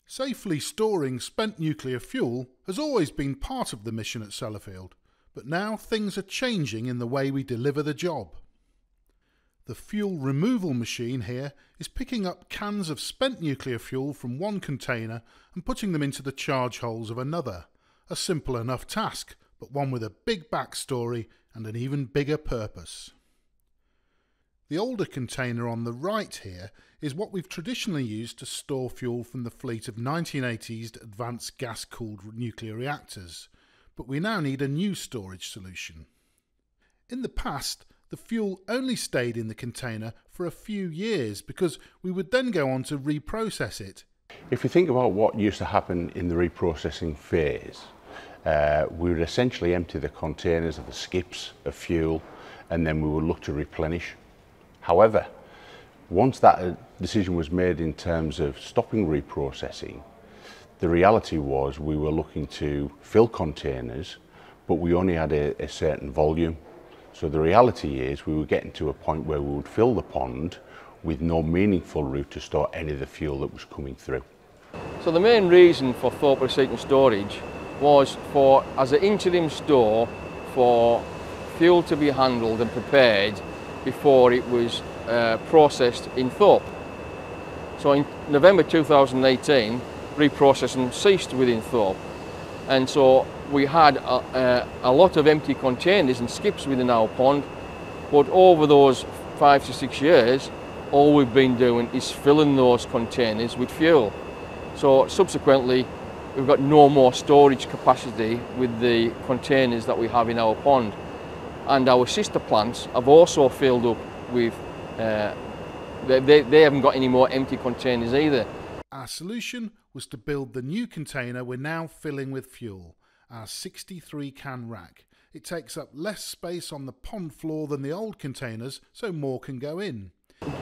Safely storing spent nuclear fuel has always been part of the mission at Sellafield, but now things are changing in the way we deliver the job. The fuel removal machine here is picking up cans of spent nuclear fuel from one container and putting them into the charge holes of another. A simple enough task, but one with a big backstory and an even bigger purpose. The older container on the right here is what we've traditionally used to store fuel from the fleet of 1980s Advanced Gas-cooled Nuclear Reactors, but we now need a new storage solution. In the past, the fuel only stayed in the container for a few years because we would then go on to reprocess it. If you think about what used to happen in the reprocessing phase, we would essentially empty the containers of the skips of fuel and then we would look to replenish. However, once that decision was made in terms of stopping reprocessing, the reality was we were looking to fill containers, but we only had a certain volume. So the reality is we were getting to a point where we would fill the pond with no meaningful route to store any of the fuel that was coming through. So the main reason for Thorpe Receipt and Storage was as an interim store for fuel to be handled and prepared before it was processed in Thorpe. So in November 2018, reprocessing ceased within Thorpe, and so we had a lot of empty containers and skips within our pond, but over those 5 to 6 years, all we've been doing is filling those containers with fuel. So subsequently, we've got no more storage capacity with the containers that we have in our pond. And our sister plants have also filled up with, they haven't got any more empty containers either. Our solution was to build the new container we're now filling with fuel, our 63 can rack. It takes up less space on the pond floor than the old containers, so more can go in.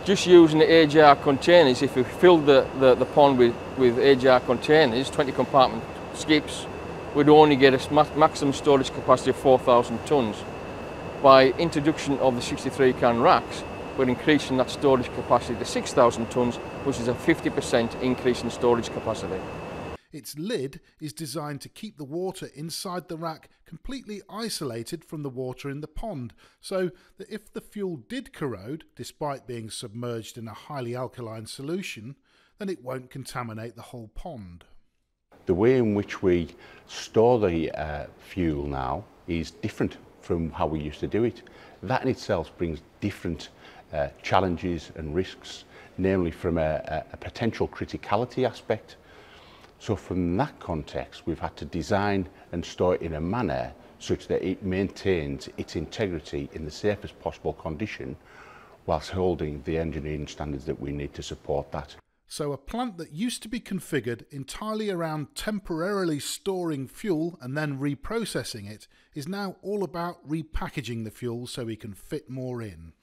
Just using the AGR containers, if we filled the pond with AGR containers, 20 compartment skips, we'd only get a maximum storage capacity of 4,000 tonnes. By introduction of the 63 can racks, we're increasing that storage capacity to 6,000 tonnes, which is a 50% increase in storage capacity. Its lid is designed to keep the water inside the rack completely isolated from the water in the pond, so that if the fuel did corrode, despite being submerged in a highly alkaline solution, then it won't contaminate the whole pond. The way in which we store the fuel now is different from how we used to do it. That in itself brings different challenges and risks, namely from a potential criticality aspect. So from that context, we've had to design and store it in a manner such that it maintains its integrity in the safest possible condition, whilst holding the engineering standards that we need to support that. So a plant that used to be configured entirely around temporarily storing fuel and then reprocessing it is now all about repackaging the fuel so we can fit more in.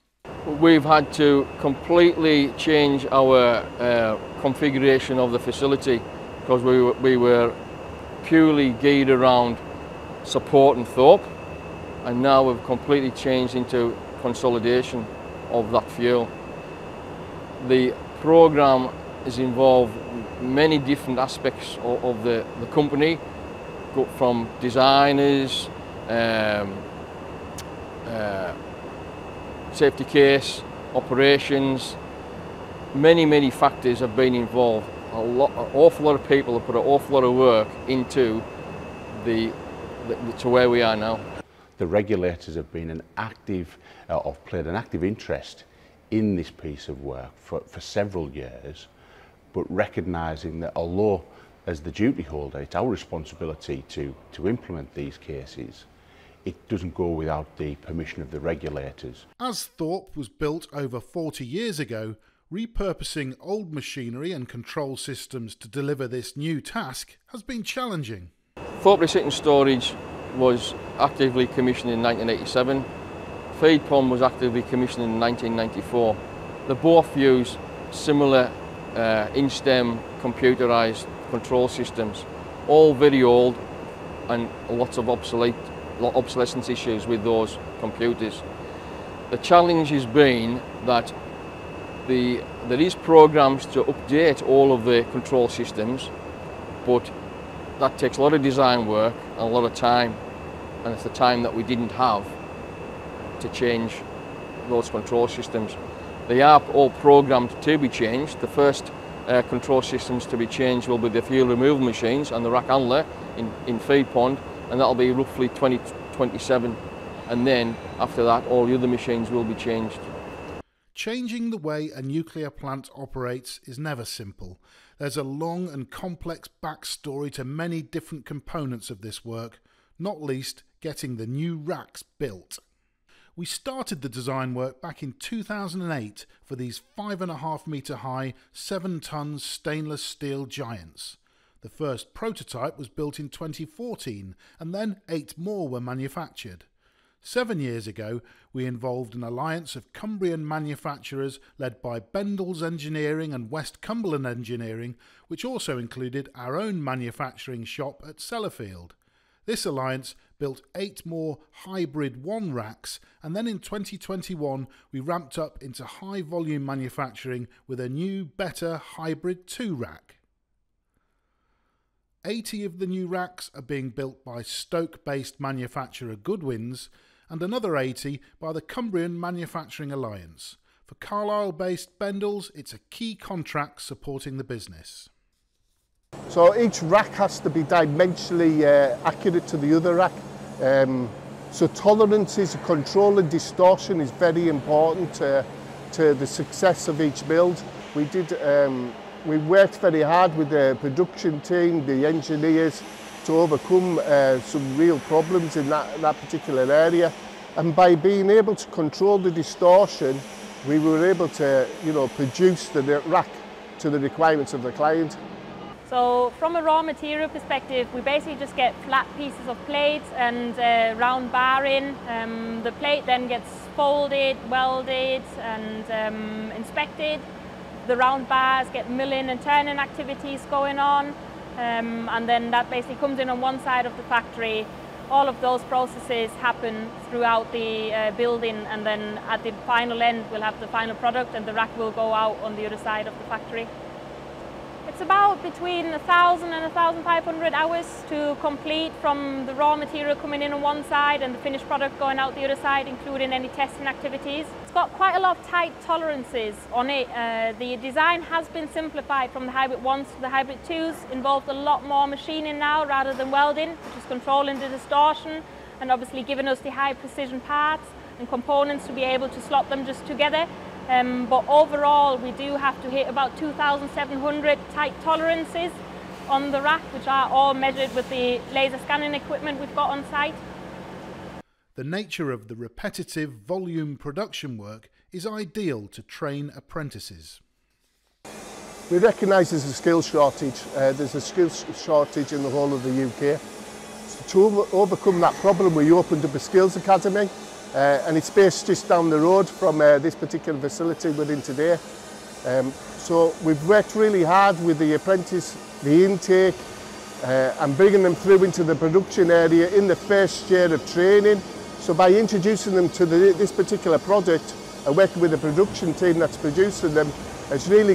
We've had to completely change our configuration of the facility because we were purely geared around supporting Thorpe, and now we've completely changed into consolidation of that fuel. The programme has involved many different aspects of the company, from designers, safety case, operations. Many factors have been involved. An awful lot of people have put an awful lot of work into to where we are now. The regulators have been played an active interest in this piece of work for several years, but recognising that although as the duty holder it's our responsibility to implement these cases, it doesn't go without the permission of the regulators. As Thorpe was built over 40 years ago, repurposing old machinery and control systems to deliver this new task has been challenging. Thorpe Receipt and Storage was actively commissioned in 1987. Feed Pond was actively commissioned in 1994. They both use similar in-stem computerised control systems, all very old and lots of obsolescence issues with those computers. The challenge has been that there is programs to update all of the control systems, but that takes a lot of design work and a lot of time, and it's the time that we didn't have to change those control systems. They are all programmed to be changed. The first control systems to be changed will be the fuel removal machines and the rack handler in feed pond, and that'll be roughly 2027, and then after that all the other machines will be changed. Changing the way a nuclear plant operates is never simple. There's a long and complex backstory to many different components of this work, not least getting the new racks built. We started the design work back in 2008 for these 5.5 metre high, 7 tonne stainless steel giants. The first prototype was built in 2014, and then 8 more were manufactured. 7 years ago, we involved an alliance of Cumbrian manufacturers led by Bendalls Engineering and West Cumberland Engineering, which also included our own manufacturing shop at Sellafield. This alliance built 8 more Hybrid 1 racks, and then in 2021 we ramped up into high volume manufacturing with a new, better Hybrid 2 rack. 80 of the new racks are being built by Stoke-based manufacturer Goodwins, and another 80 by the Cumbrian Manufacturing Alliance. For Carlisle-based Bendalls, it's a key contract supporting the business. So each rack has to be dimensionally accurate to the other rack. So tolerances, control and distortion is very important to the success of each build. We worked very hard with the production team, the engineers, to overcome some real problems in that particular area. And by being able to control the distortion, we were able to, produce the rack to the requirements of the client. So from a raw material perspective, we basically just get flat pieces of plate and round bar in. The plate then gets folded, welded and inspected. The round bars get milling and turning activities going on, and then that basically comes in on one side of the factory. All of those processes happen throughout the building, and then at the final end we'll have the final product and the rack will go out on the other side of the factory. It's about between 1,000 and 1,500 hours to complete, from the raw material coming in on one side and the finished product going out the other side, including any testing activities. It's got quite a lot of tight tolerances on it. The design has been simplified from the Hybrid 1s to the Hybrid 2s, involved a lot more machining now rather than welding, which is controlling the distortion and obviously giving us the high precision parts and components to be able to slot them just together. But overall we do have to hit about 2,700 tight tolerances on the rack, which are all measured with the laser scanning equipment we've got on site. The nature of the repetitive volume production work is ideal to train apprentices. We recognise there's a skills shortage. There's a skills shortage in the whole of the UK. So to overcome that problem, we opened up a skills academy. And it's based just down the road from this particular facility we're in today. So we've worked really hard with the apprentice, the intake, and bringing them through into the production area in the first year of training. So by introducing them to this particular project and working with the production team that's producing them, has really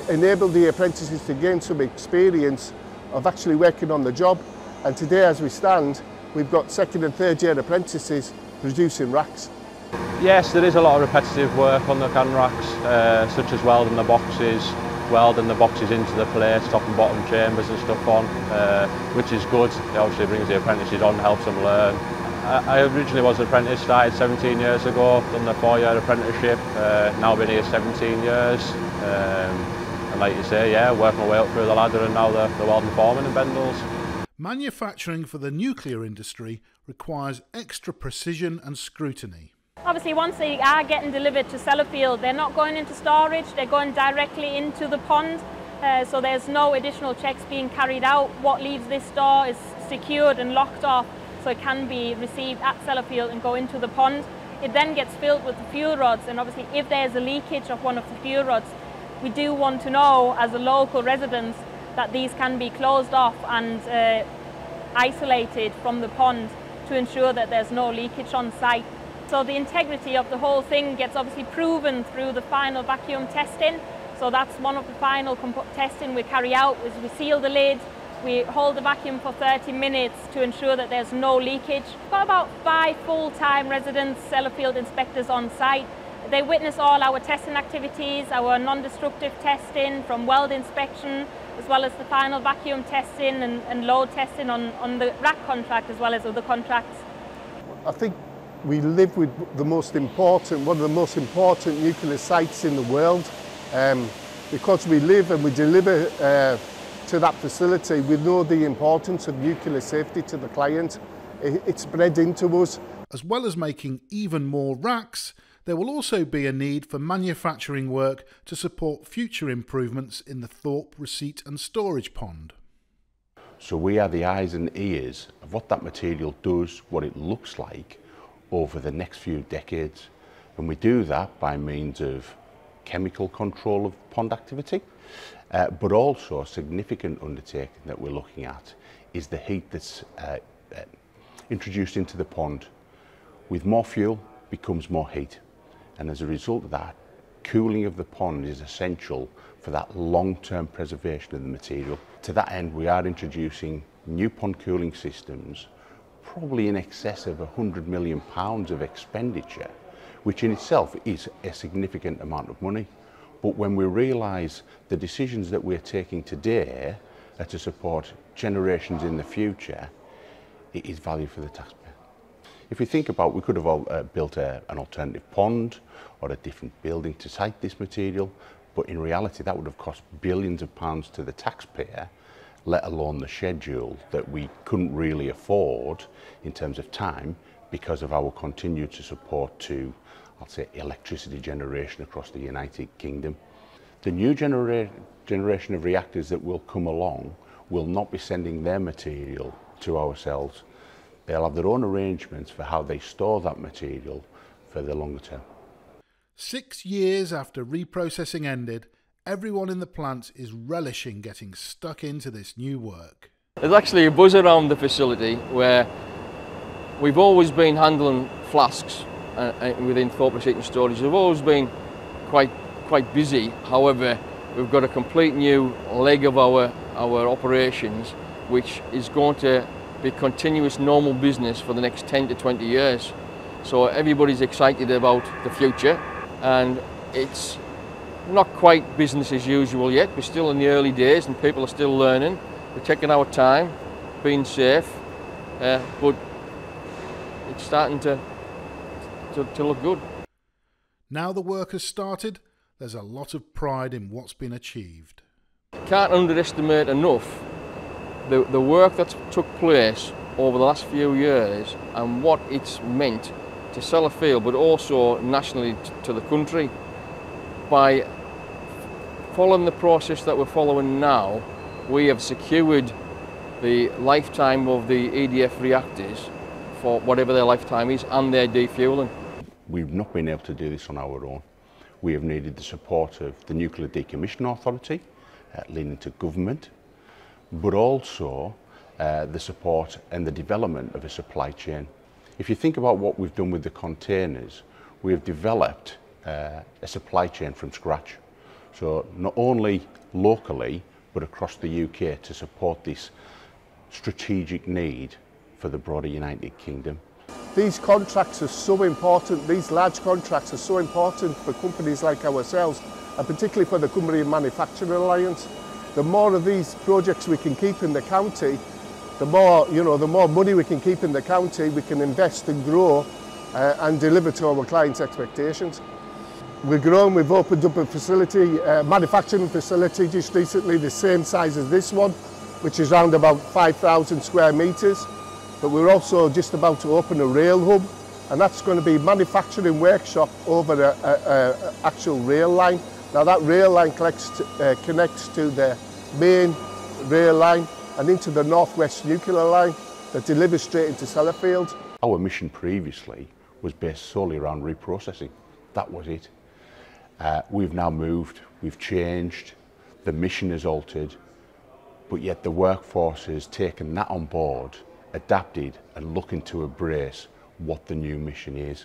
enabled the apprentices to gain some experience of actually working on the job. And today, as we stand, we've got second and third year apprentices producing racks. Yes, there is a lot of repetitive work on the can racks, such as welding the boxes into the plates, top and bottom chambers and stuff on, which is good. It obviously brings the apprentices on, helps them learn. I originally was an apprentice, started 17 years ago, done the 4-year apprenticeship, now been here 17 years. And like you say, yeah, worked my way up through the ladder and now the welding foreman in Bendalls. Manufacturing for the nuclear industry requires extra precision and scrutiny. Obviously, once they are getting delivered to Sellafield, they're not going into storage, they're going directly into the pond. So there's no additional checks being carried out. What leaves this door is secured and locked off, so it can be received at Sellafield and go into the pond. It then gets filled with the fuel rods, and obviously if there's a leakage of one of the fuel rods, we do want to know as a local resident that these can be closed off and isolated from the pond to ensure that there's no leakage on site. So the integrity of the whole thing gets obviously proven through the final vacuum testing. So that's one of the final testing we carry out, is we seal the lid, we hold the vacuum for 30 minutes to ensure that there's no leakage. We've got about 5 full-time residents, Sellafield inspectors on site. They witness all our testing activities, our non-destructive testing from weld inspection, as well as the final vacuum testing and load testing on the rack contract as well as other contracts. I think we live with one of the most important nuclear sites in the world. Because we live and we deliver to that facility, we know the importance of nuclear safety to the client. It's bred into us. As well as making even more racks, there will also be a need for manufacturing work to support future improvements in the Thorpe receipt and storage pond. So we are the eyes and ears of what that material does, what it looks like over the next few decades. And we do that by means of chemical control of pond activity, but also a significant undertaking that we're looking at is the heat that's introduced into the pond. With more fuel becomes more heat, and as a result of that, cooling of the pond is essential for that long-term preservation of the material. To that end, we are introducing new pond cooling systems, probably in excess of £100 million of expenditure, which in itself is a significant amount of money. But when we realise the decisions that we're taking today are to support generations in the future, it is value for the taxpayer. If we think about, we could have built an alternative pond or a different building to site this material, but in reality that would have cost billions of pounds to the taxpayer, let alone the schedule that we couldn't really afford in terms of time because of our continued support to, I'll say, electricity generation across the United Kingdom. The new generation of reactors that will come along will not be sending their material to ourselves. They'll have their own arrangements for how they store that material for the longer term. 6 years after reprocessing ended, everyone in the plant is relishing getting stuck into this new work. There's actually a buzz around the facility where we've always been handling flasks within Thorpe Receipt and Storage. We've always been quite busy. However, we've got a complete new leg of our operations, which is going to be continuous normal business for the next 10 to 20 years. So everybody's excited about the future, and it's not quite business as usual yet. We're still in the early days and people are still learning. We're taking our time, being safe, but it's starting to look good. Now the work has started, there's a lot of pride in what's been achieved. Can't underestimate enough the work that's took place over the last few years and what it's meant to Sellafield, but also nationally to the country. By following the process that we're following now, we have secured the lifetime of the EDF reactors for whatever their lifetime is and their defueling. We've not been able to do this on our own. We have needed the support of the Nuclear Decommissioning Authority, leaning to government, but also the support and the development of a supply chain. If you think about what we've done with the containers, we have developed a supply chain from scratch. So not only locally, but across the UK to support this strategic need for the broader United Kingdom. These contracts are so important, these large contracts are so important for companies like ourselves, and particularly for the Company Manufacturing Alliance. The more of these projects we can keep in the county, the more money we can keep in the county, we can invest and grow and deliver to our clients' expectations. We've grown, we've opened up a facility, manufacturing facility just recently, the same size as this one, which is around about 5,000 square metres. But we're also just about to open a rail hub, and that's going to be a manufacturing workshop over an actual rail line. Now that rail line connects to the main rail line and into the Northwest Nuclear Line that delivers straight into Sellafield. Our mission previously was based solely around reprocessing. That was it. We've now moved, we've changed, the mission has altered, but yet the workforce has taken that on board, adapted and looking to embrace what the new mission is.